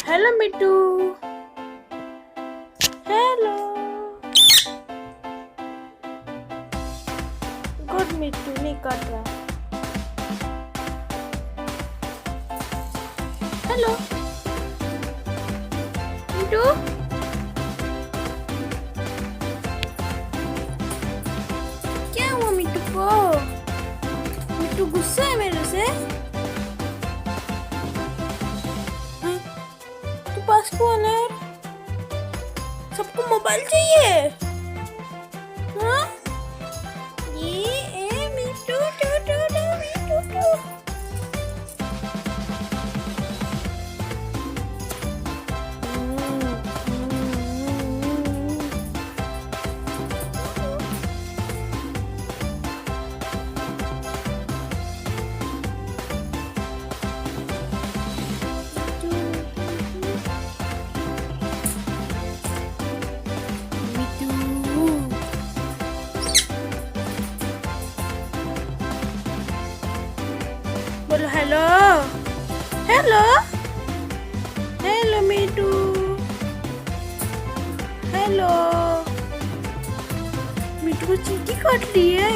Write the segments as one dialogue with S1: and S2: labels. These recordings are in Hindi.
S1: हेलो मिट्टू। हेलो। गुड मिट्टू नहीं कट रहा। हेलो मिट्टू। क्या हुआ मिट्टू को? मिट्टू गुस्सा है मेरे से? तू पास कौन है? सबको मोबाइल चाहिए? हाँ? ये मिट्टू टू टू टू मिट्टू टू। बोलो hello. Hello hello Mittu. Hello Mittu को चींटी काट ली है।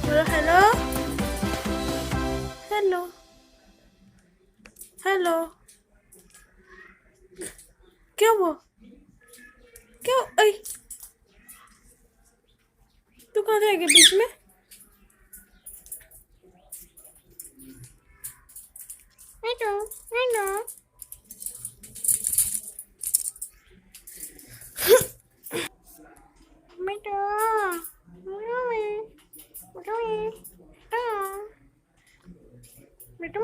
S1: बोलो हेलो। Hello hello. क्या हुआ? क्या? ऐ तू कहाँ से आ गया बीच में? Hello hello. मिट्टू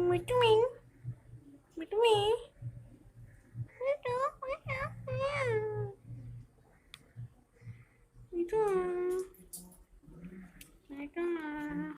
S1: मिट्टू मिट्टू